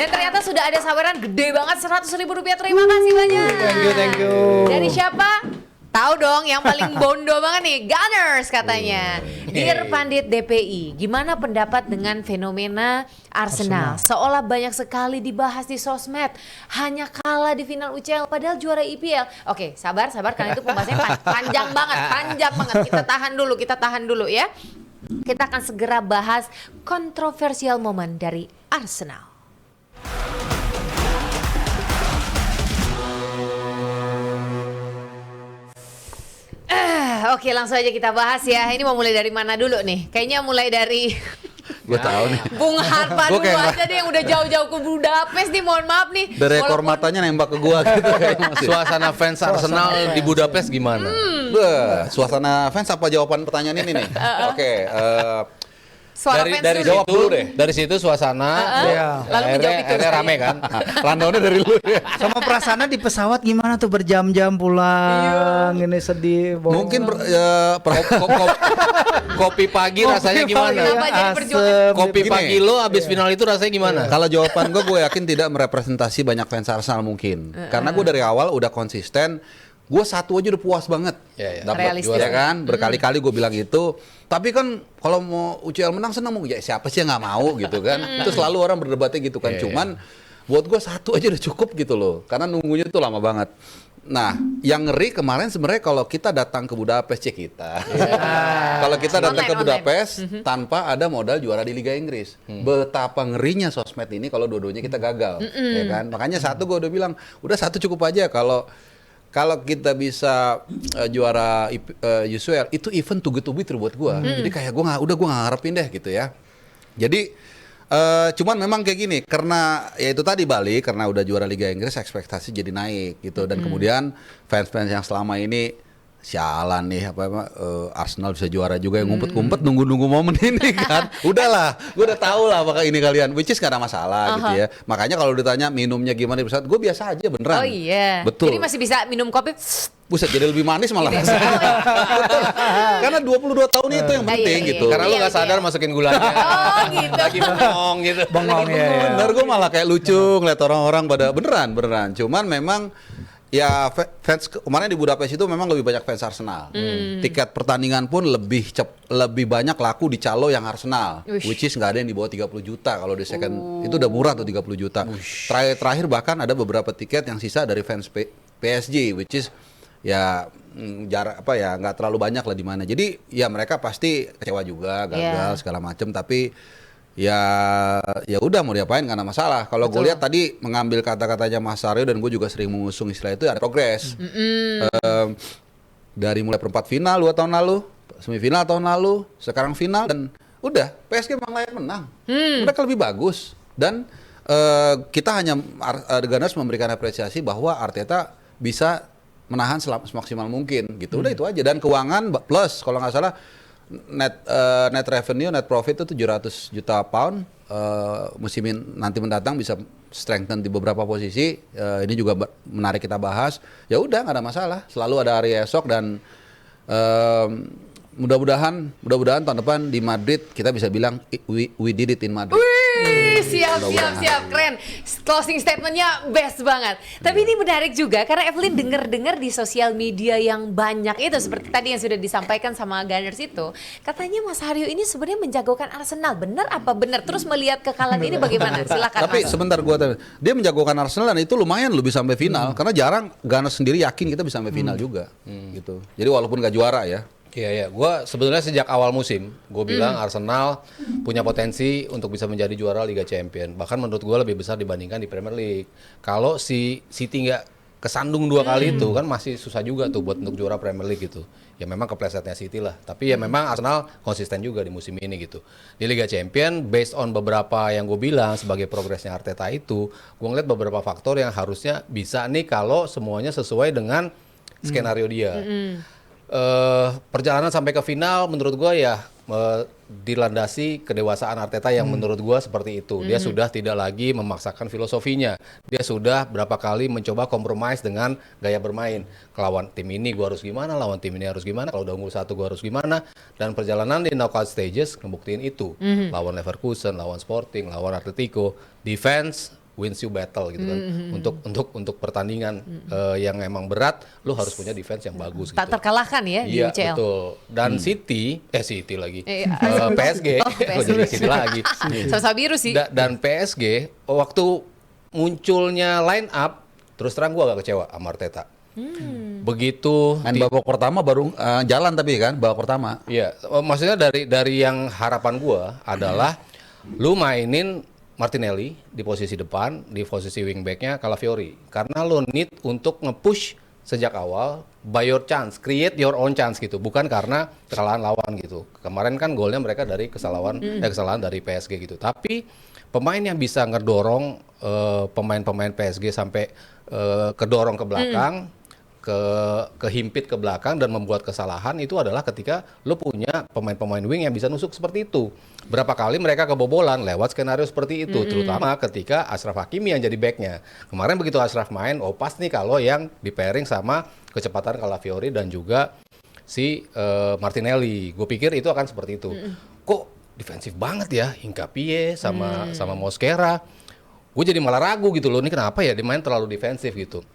Dan ternyata sudah ada saweran gede banget, Rp100.000. Terima kasih banyak. Thank you. Dari siapa? Tahu dong, yang paling bondo banget nih, Gunners katanya. Dear Pandit DPI, gimana pendapat dengan fenomena Arsenal? Seolah banyak sekali dibahas di sosmed, hanya kalah di final UCL padahal juara IPL. Oke, sabar karena itu pembahasannya panjang banget. Kita tahan dulu ya. Kita akan segera bahas kontroversial momen dari Arsenal. Oke, langsung aja kita bahas ya. Ini mau mulai dari mana dulu nih? Kayaknya mulai dari Gue tahu nih. Bung Harpa dulu aja deh yang udah jauh-jauh ke Budapest nih. Mohon maaf nih. Dari ekor matanya nembak ke gua gitu kayaknya. Suasana fans Arsenal di Budapest gimana? Suasana fans apa jawaban pertanyaan ini nih? Oke, Suara fans dari dulu. jawab dulu deh. Dari situ suasana, Lalu menjawab itu. akhirnya rame kan. rundownnya dari lu ya. Sama perasaannya di pesawat gimana tuh berjam-jam pulang, ini sedih. Mungkin Kopi pagi rasanya gimana? Kenapa jadi perjuangan? Kopi Gini. pagi lo abis final itu rasanya gimana? Kalau jawaban gue yakin tidak merepresentasi banyak fans Arsenal mungkin. Karena gue dari awal udah konsisten. Gue satu aja udah puas banget. Dapat Realistis. juara kan. Berkali-kali gue bilang itu. Tapi kan kalau mau UCL menang senang mau. Ya siapa sih yang nggak mau gitu kan. Itu selalu orang berdebatnya gitu kan. Cuman buat gue satu aja udah cukup gitu loh. Karena nunggunya tuh lama banget. Nah, yang ngeri kemarin sebenarnya kalau kita datang ke Budapest kita. Kalau kita datang ke Budapest tanpa ada modal juara di Liga Inggris. Betapa ngerinya sosmed ini kalau dua-duanya kita gagal, ya kan? Makanya satu gue udah bilang, udah satu cukup aja kalau kita bisa juara UCL itu event too good to be buat gue. Jadi kayak gue nggak ngarepin deh gitu ya. Jadi cuman memang kayak gini, karena ya itu tadi Bali, karena udah juara Liga Inggris ekspektasi jadi naik gitu, dan kemudian fans-fans yang selama ini sialan nih Arsenal bisa juara juga yang ngumpet-ngumpet nunggu-nunggu momen ini kan. Udahlah, gue udah tahu lah apakah ini kalian, which is gak ada masalah gitu ya. Makanya kalau ditanya minumnya gimana di pesawat, gue biasa aja beneran. Oh iya. Betul. Jadi masih bisa minum kopi. Buset, jadi lebih manis malah rasanya. Betul. Karena 22 tahun itu yang penting Iya. gitu. Karena lu nggak sadar masukin gulanya. Oh gitu. Lagi bengong gitu. bengong ya. Bener, gue malah kayak lucu ngeliat orang-orang pada beneran. Cuman memang ya fans kemarin di Budapest itu memang lebih banyak fans Arsenal. Tiket pertandingan pun lebih banyak laku di calo yang Arsenal. Which is nggak ada yang di bawah 30 juta kalau di second itu udah murah tuh 30 juta. Terakhir bahkan ada beberapa tiket yang sisa dari fans PSG, which is ya jarak nggak terlalu banyak lah di mana. Jadi ya mereka pasti kecewa juga, gagal segala macem, tapi ya udah mau diapain, nggak ada masalah. Kalau gue lihat tadi mengambil kata-katanya Mas Aryo, dan gue juga sering mengusung istilah itu, ada progres. Dari mulai perempat final 2 tahun lalu, semifinal tahun lalu, sekarang final, dan udah PSG memang layak menang. Mereka lebih bagus, dan kita hanya Gunners memberikan apresiasi bahwa Arteta bisa menahan semaksimal mungkin gitu. Udah itu aja, dan keuangan plus kalau nggak salah net revenue, net profit itu 700 juta pound musim nanti mendatang, bisa strengthen di beberapa posisi. Ini juga menarik kita bahas. Ya udah, nggak ada masalah, selalu ada hari esok, dan mudah-mudahan tahun depan di Madrid kita bisa bilang we did it in Madrid. Siap, keren. Closing statementnya best banget. Tapi ini menarik juga karena Evelyn dengar di sosial media yang banyak itu, seperti tadi yang sudah disampaikan sama Gunners itu, katanya Mas Haryo ini sebenarnya menjagokan Arsenal. Benar apa benar? Terus melihat kekalahan ini bagaimana? Silakan. Tapi Mas. sebentar, dia menjagokan Arsenal, dan itu lumayan lebih sampai final, karena jarang Gunners sendiri yakin kita bisa sampai final juga gitu. Jadi walaupun gak juara ya. Iya. Gue sebetulnya sejak awal musim gue bilang Arsenal punya potensi untuk bisa menjadi juara Liga Champions. Bahkan menurut gue lebih besar dibandingkan di Premier League. Kalau si City nggak kesandung 2 kali itu kan masih susah juga tuh buat untuk juara Premier League gitu. Ya memang keplesetnya City lah. Tapi ya memang Arsenal konsisten juga di musim ini gitu. Di Liga Champions, based on beberapa yang gue bilang sebagai progresnya Arteta itu, gue ngeliat beberapa faktor yang harusnya bisa nih kalau semuanya sesuai dengan skenario dia. Perjalanan sampai ke final menurut gue ya dilandasi kedewasaan Arteta yang menurut gue seperti itu. Dia sudah tidak lagi memaksakan filosofinya. Dia sudah berapa kali mencoba kompromis dengan gaya bermain. Lawan tim ini gue harus gimana, lawan tim ini harus gimana, kalau udah unggul 1 gue harus gimana. Dan perjalanan di knockout stages ngebuktiin itu. Lawan Leverkusen, lawan Sporting, lawan Atletico. Defense wins you battle gitu kan. Untuk pertandingan yang emang berat, lu harus punya defense yang bagus Tak gitu. terkalahkan ya di Iya UCL. betul. Dan City lagi. PSG, Oh, kok jadi City lagi. Sama-sama biru sih. Dan PSG waktu munculnya line up, terus terang gua agak kecewa sama Arteta. Begitu Main babak pertama baru jalan tapi kan babak pertama. Iya, maksudnya dari yang harapan gua adalah lu mainin Martinelli di posisi depan, di posisi wingbacknya Calafiori, karena lu need untuk nge-push sejak awal, by your chance, create your own chance gitu, bukan karena kesalahan lawan gitu. Kemarin kan golnya mereka dari kesalahan dari PSG gitu. Tapi pemain yang bisa ngedorong pemain-pemain PSG sampai kedorong ke belakang, kehimpit ke belakang dan membuat kesalahan itu adalah ketika lu punya pemain-pemain wing yang bisa nusuk seperti itu. Berapa kali mereka kebobolan lewat skenario seperti itu, terutama ketika Achraf Hakimi yang jadi backnya. Kemarin begitu Achraf main, pas nih kalau yang di pairing sama kecepatan Calafiori dan juga si Martinelli. Gue pikir itu akan seperti itu. Kok defensif banget ya, Hincapié sama Mosquera. Gue jadi malah ragu gitu loh, ini kenapa ya dia main terlalu defensif gitu.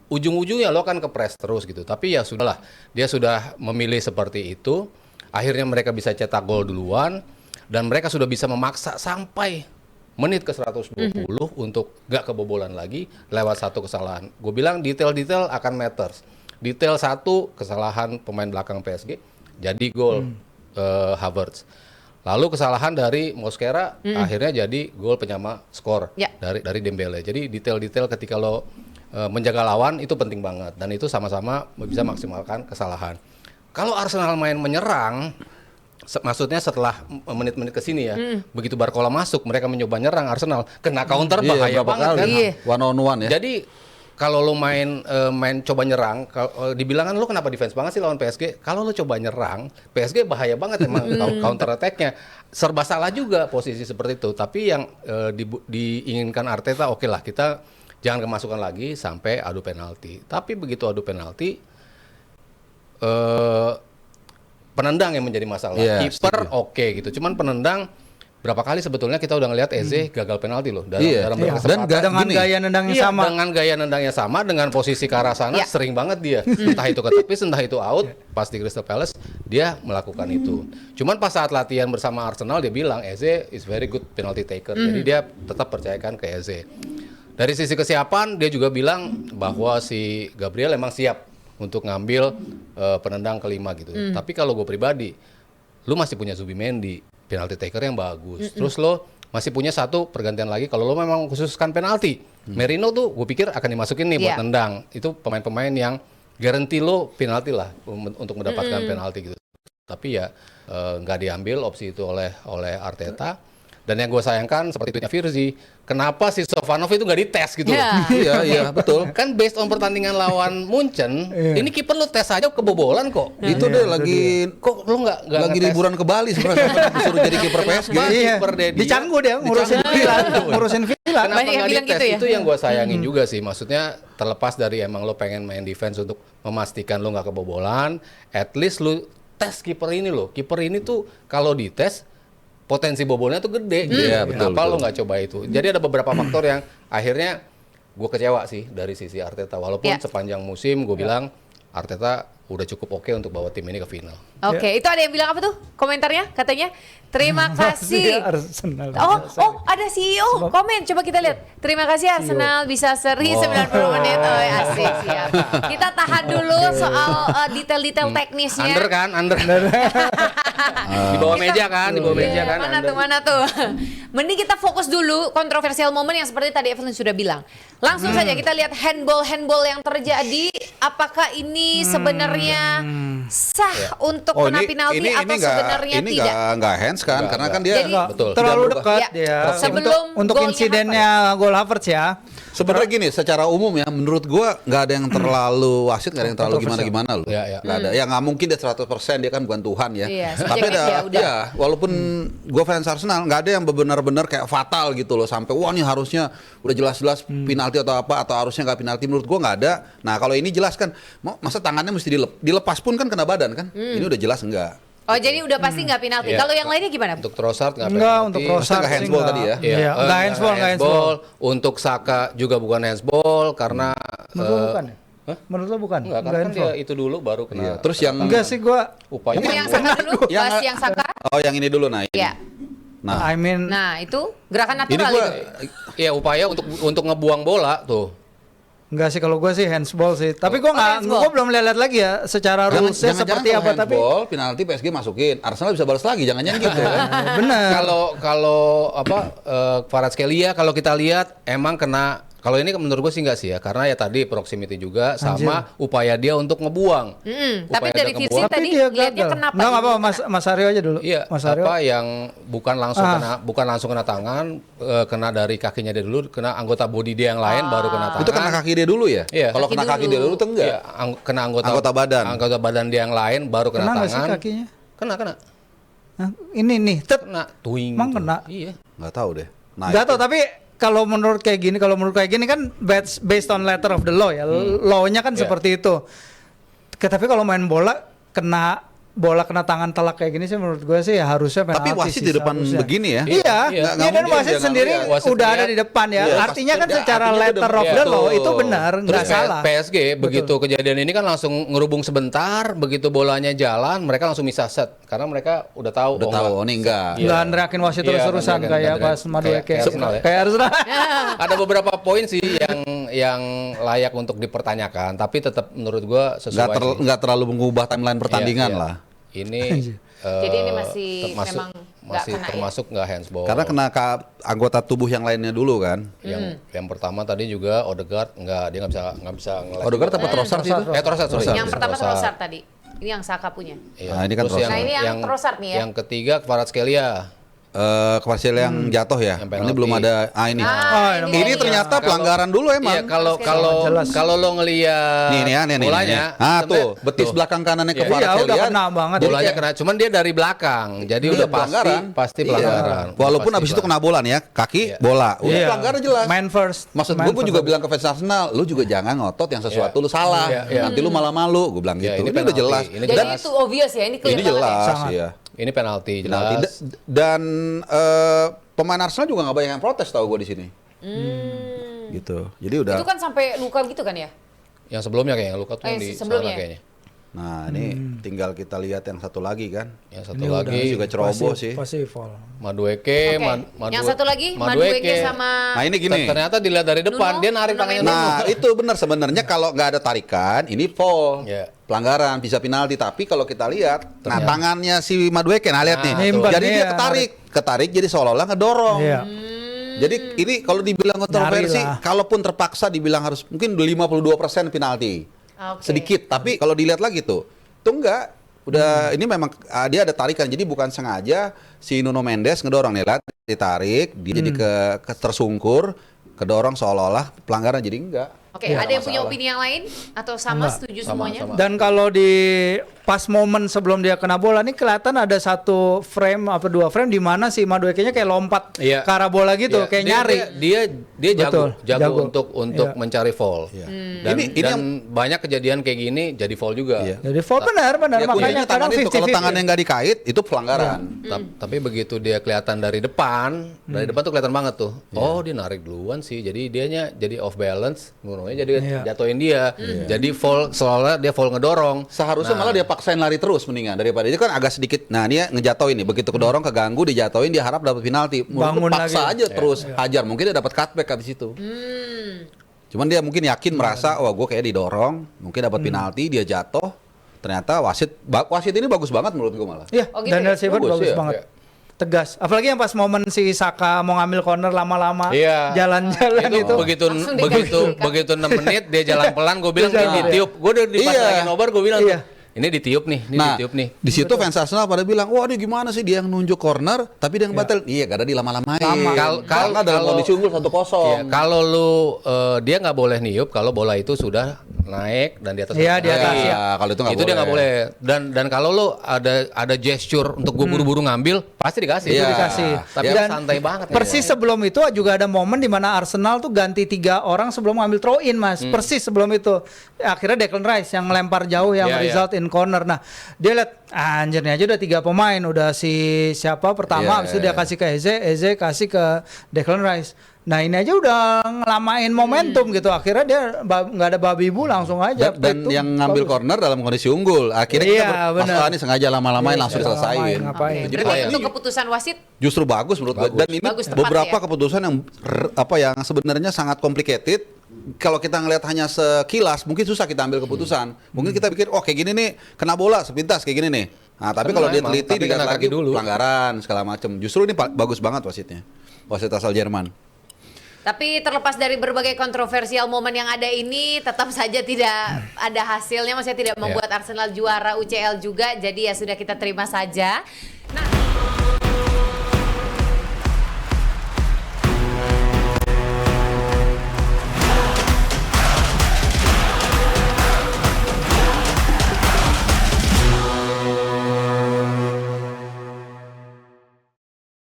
Ujung-ujungnya lo kan kepres terus gitu. Tapi ya sudahlah, dia sudah memilih seperti itu. Akhirnya mereka bisa cetak gol duluan dan mereka sudah bisa memaksa sampai menit ke 120 untuk gak kebobolan lagi lewat satu kesalahan. Gue bilang detail-detail akan matters. Detail satu kesalahan pemain belakang PSG jadi gol Havertz. Lalu kesalahan dari Mosquera akhirnya jadi gol penyama skor dari Dembele. Jadi detail-detail ketika lo menjaga lawan itu penting banget dan itu sama-sama bisa maksimalkan kesalahan. Kalau Arsenal main menyerang, maksudnya setelah menit-menit ke sini ya, begitu Barcola masuk mereka mencoba nyerang Arsenal, kena counter bahaya banget kan. One on one ya. Jadi kalau lo main coba nyerang, dibilang kan lo kenapa defense banget sih lawan PSG? Kalau lo coba nyerang, PSG bahaya banget emang counter attack-nya. Serba salah juga posisi seperti itu. Tapi yang diinginkan Arteta, oke lah kita jangan kemasukan lagi sampai adu penalti. Tapi begitu adu penalti, penendang yang menjadi masalah. Kiper oke gitu. Cuman penendang berapa kali sebetulnya kita udah ngelihat Eze gagal penalti loh dalam dan dengan gaya nendang yang sama. Dengan gaya nendang yang sama, dengan posisi ke arah sana sering banget dia. Entah itu ke tepis, entah itu out, pas di Crystal Palace dia melakukan itu. Cuman pas saat latihan bersama Arsenal dia bilang Eze is very good penalty taker. Jadi dia tetap percayakan ke Eze. Dari sisi kesiapan dia juga bilang bahwa si Gabriel emang siap untuk ngambil penendang kelima gitu. Tapi kalau gue pribadi, lu masih punya Zubimendi, penalty taker yang bagus. Terus lo masih punya satu pergantian lagi kalau lo memang khususkan penalti. Merino tuh gue pikir akan dimasukin nih buat nendang. Itu pemain-pemain yang garanti lo penalti lah untuk mendapatkan penalti gitu. Tapi ya nggak diambil opsi itu oleh Arteta. Dan yang gue sayangkan seperti tweetnya Virzi, kenapa si Sovanov itu nggak dites gitu? Iya betul. Kan based on pertandingan lawan Munchen, ini kiper lu tes aja kebobolan kok. Itu deh lagi Kok lu nggak lagi ngetes? liburan ke Bali sebenarnya disuruh jadi kiper PSG. Kiper Dedi. Dicanggu dia ngurusin villa. Kenapa Banyak yang nggak bilang dites? gitu ya? Itu yang gue sayangin juga sih. Maksudnya terlepas dari emang lo pengen main defense untuk memastikan lo nggak kebobolan, at least lu tes kiper ini lo. Kiper ini tuh kalau dites potensi bobolnya tuh gede. Iya, betul, Kenapa betul. lo nggak coba itu? Jadi ada beberapa faktor yang akhirnya gue kecewa sih dari sisi Arteta. Walaupun sepanjang musim gue bilang Arteta udah cukup oke untuk bawa tim ini ke final. Oke, itu ada yang bilang apa tuh komentarnya? Katanya terima kasih. Arsenal. Oh, ada CEO komen. Coba kita lihat. Terima kasih Arsenal bisa seri 90 menit. Oh, asik, siap. Kita tahan dulu soal detail-detail teknisnya. Under kan, under. Di bawah meja kan, di bawah meja kan. Mana tuh? Mending kita fokus dulu kontroversial momen yang seperti tadi Evelyn sudah bilang. Langsung saja kita lihat handball yang terjadi. Apakah ini sebenarnya sah untuk kena penalti atau sebenarnya ini tidak? nggak hands kan, karena kan dia Jadi, betul. Terlalu Tidak dekat berubah. ya. Sebelum Untuk golnya insidennya gol Havertz ya. sebenarnya gini, secara umum ya, menurut gua nggak ada yang terlalu wasit, nggak ada yang terlalu gimana-gimana loh. Iya. Nggak ada. Ya nggak mungkin dia 100%, dia kan bukan Tuhan ya. Iya, Tapi subjektif ya, udah. ya, walaupun gua fans Arsenal, nggak ada yang benar-benar kayak fatal gitu loh, sampai wah nih harusnya udah jelas-jelas penalti atau apa, atau harusnya nggak penalti. Menurut gua nggak ada. Nah kalau ini jelas kan, masa tangannya mesti dilepas pun kan kena badan kan? Ini udah jelas enggak. Oh, jadi udah pasti nggak penalti. Iya. Kalau yang lainnya gimana? Untuk Trossard nggak Enggak, penalti. untuk Trossard nggak sih handsball tadi ya? Iya, Enggak handsball, enggak handsball. Untuk Saka juga bukan handsball karena Menurut lo bukan ya? Hah? Menurut lo bukan? enggak, karena kan dia handball. itu dulu baru kena. Iya. Terus yang Enggak sih gua. upaya. Itu yang Saka dulu, Yang- bahas yang Saka. Oh, yang ini dulu nah ini. Iya. Nah, I mean Nah, itu gerakan ini natural gua itu. Iya, upaya untuk ngebuang bola tuh. enggak sih kalau gua sih handsball sih. Tapi gua enggak handsball. gua belum lihat lagi ya secara rulesnya seperti apa tapi penalti PSG masukin. Arsenal bisa balas lagi, jangan-jangan gitu kan. benar. Kalau Kvaratskhelia kalau kita lihat emang kena. Kalau ini menurut gue sih enggak sih ya, karena ya tadi proximity juga sama upaya dia untuk ngebuang. Tapi Upaya dari dia Vincent ngebuang. tadi dia lihatnya gagal. kenapa? Enggak ini apa-apa kena? Mas Aryo aja dulu. Iya, Mas Aryo. apa yang bukan langsung kena tangan, kena dari kakinya dia dulu, kena anggota body dia yang lain baru kena tangan. Itu kena kaki dia dulu ya? Iya. Kalau Kaki kena kaki dulu. dia dulu tuh enggak. Iya, kena Anggota badan. Anggota badan dia yang lain baru kena Kena nggak sih tangan. kakinya? Kena. Nah, ini nih, Kena tuing. Emang gitu. kena? Iya. Nggak tahu deh. Nah, Enggak itu. tahu tapi kalau menurut kayak gini kan based on letter of the law ya. Law-nya kan Iya. seperti itu. Tapi kalau main bola kena tangan telak kayak gini sih menurut gue sih ya harusnya penalti. Tapi wasit sih di depan seharusnya. begini ya. Iya, Iya. iya Nggak dan mungkin wasit dia nggak sendiri ngeliat. Wasit udah ada lihat. di depan ya. Iya, Artinya kan pasti- secara artinya letter udah- of the law betul. itu benar, Terus nggak salah. PSG begitu kejadian ini kan langsung ngerubung sebentar, begitu bolanya jalan, mereka langsung misah set karena mereka udah tahu. Udah tahu, oh ini enggak. Iya. Nggak neriakin wasit Iya, terus-terusan nggak kayak neriakin. pas Madueke. Kayak Arsenal ya. Kayak Arsenal. Ada beberapa poin sih yang layak untuk dipertanyakan, tapi tetap menurut gua sesuai. sih. Nggak terlalu mengubah timeline pertandingan Iya, iya. lah. Ini Jadi ini masih memang nggak masih kena ya? termasuk nggak handsball. Karena kena anggota tubuh yang lainnya dulu kan. yang pertama tadi juga Odegaard dia nggak bisa ngeliat. Odegaard apa Trossard itu? Trossard, sorry. Yang pertama Trossard tadi. Ini yang Saka punya. Iya. Nah, ini kan Terus Trossard. Nah, ini yang Trossard nih ya. Yang ketiga Kvaratskhelia. Kvarsiel yang jatuh ya. Yang Ini penalti. belum ada. Ini. Ini ternyata pelanggaran dulu emang. Iya, kalau lo ngelihat Nih ya, nih. bolanya, Tuh, betis belakang kanannya ke Iya, Kvaratskhelia. udah kena banget. bolanya kena, cuman dia dari belakang, jadi Iya, udah pelanggaran. pasti Iya. pelanggaran. Walaupun Udah abis pasti itu kena bola nih ya, kaki, Iya. bola. Udah Iya. pelanggaran jelas. Main first. Maksud Main gue pun first. juga bilang ke fans Arsenal, lu juga jangan ngotot yang sesuatu lu salah. Iya, iya. Nanti lu malah malu, gue bilang Iya, gitu. ini Ini udah penalti. jelas. Ini Jadi jelas. itu obvious ya, ini clear Ini banget ya. jelas, Sangat. iya. Ini penalti Penalti. jelas. Dan pemain Arsenal juga nggak banyak yang protes tahu gue di sini. Gitu. Jadi udah. Itu kan sampai luka gitu kan ya? Yang sebelumnya kayaknya luka tuh yang di sebelumnya sana kayaknya. Nah ini tinggal kita lihat yang satu lagi kan. Yang satu Ini lagi Ini juga ceroboh sih. Pasti fall. Madueke, Oke. Yang satu lagi Madueke sama Nah ini gini. Ternyata dilihat dari depan Nuno? dia narik Nuno tangannya. Mendes. Nah itu benar sebenarnya kalau nggak ada tarikan ini fall. Iya. Pelanggaran bisa penalti tapi kalau kita lihat nah tangannya si Madueke nah lihat nih. Himbat Jadi nih dia ya, ketarik jadi seolah-olah ngedorong. Iya. Jadi ini kalau dibilang kontroversi, Nyari lah. kalaupun terpaksa dibilang harus mungkin 52% penalti. Oke. Sedikit, tapi kalau dilihat lagi tuh enggak. Udah ini memang dia ada tarikan. Jadi bukan sengaja si Nuno Mendes ngedorong nih, lihat ditarik, dia jadi tersungkur, kedorong seolah-olah pelanggaran jadi enggak. Oke, Nggak ada yang punya masalah. opini yang lain atau sama setuju semuanya? sama. Dan kalau di pas momen sebelum dia kena bola nih kelihatan ada satu frame apa dua frame di mana si Madueke-nya kayak lompat Iya. ke arah bola gitu, Iya, kayak dia- nyari. Dia Betul, jago jago. untuk Iya. mencari fall. Dan, Ini dan yang- banyak kejadian kayak gini jadi fall juga. Iya. Jadi fall benar Ya, makanya kuncinya tangan kadang itu 50-50. kalau tangannya nggak dikait itu pelanggaran. Tapi begitu dia kelihatan dari depan tuh kelihatan banget tuh. Oh, dia narik duluan sih. Jadi dianya jadi off balance, Nuno-nya jadi Iya. jatuhin dia. Jadi fall seolah dia fall ngedorong. Seharusnya malah dia paksain lari terus mendingan daripada itu kan agak sedikit. Nah dia ngejatoin nih begitu kedorong keganggu dijatoin dia harap dapat penalti. Menurutku Bangun paksa lagi. aja terus hajar mungkin dia dapat cutback habis itu. Cuman dia mungkin yakin merasa wah gue kayak didorong mungkin dapat penalti dia jatuh. Ternyata wasit ini bagus banget menurut gue malah. Iya, Oh, gitu Daniel ya? Siebert Bagus, bagus iya. banget. Iya. Tegas. Apalagi yang pas momen si Saka mau ngambil corner lama-lama Iya. jalan-jalan Itu itu. Langsung dikasih. begitu 6 menit dia jalan pelan, gue bilang Dia ini jalan. ditiup. Gue udah pas Iya. lagi nobar gue bilang Iya. tuh, ini ditiup nih, ini Nah, ditiup nih. di situ fans Arsenal pada bilang, wah ini gimana sih dia yang nunjuk corner, tapi dia yang batal. Iya, karena dilama-lamain. Karena dalam kondisi unggul 1-0. Iya, kalau lu dia nggak boleh niup kalau bola itu sudah naik dan di atas. Iya, di atas, lagi. ya. Kalau itu nggak Itu dia nggak boleh. boleh. Dan kalau lo ada gesture untuk gue buru-buru ngambil, pasti dikasih. Iya. Dikasih. Tapi Dan santai banget. Persis sebelum itu juga ada momen di mana Arsenal tuh ganti 3 orang sebelum ngambil throw in, Mas. Persis sebelum itu. Akhirnya Declan Rice yang lempar jauh yang Iya, result in corner. Nah, dia lihat anjir nih aja udah 3 pemain, udah si siapa pertama, Iya, habis itu dia kasih ke Eze kasih ke Declan Rice. Nah, ini aja udah ngelamain momentum gitu. Akhirnya dia nggak ada babi bu, langsung aja. Dan Itu yang ngambil bagus. corner dalam kondisi unggul. Akhirnya Iya, kita benar. ini sengaja lama-lamain Iya, langsung sengaja selesaiin. lamain, ngapain. Oke, Jadi berarti ini untuk keputusan wasit justru bagus menurut gue. Dan ini Bagus, tepat beberapa ya. keputusan yang yang sebenarnya sangat complicated. Kalau kita ngelihat hanya sekilas, mungkin susah kita ambil keputusan. Mungkin kita pikir, oh kayak gini nih, kena bola sepintas kayak gini nih. Nah, tapi Kena kalau dia emang, teliti, tapi dilihat kena lagi kaki dulu. pelanggaran segala macam. Justru ini bagus banget wasitnya. Wasit asal Jerman. Tapi terlepas dari berbagai kontroversial momen yang ada ini, tetap saja tidak ada hasilnya, maksudnya tidak membuat Arsenal juara UCL juga. Jadi ya sudah kita terima saja.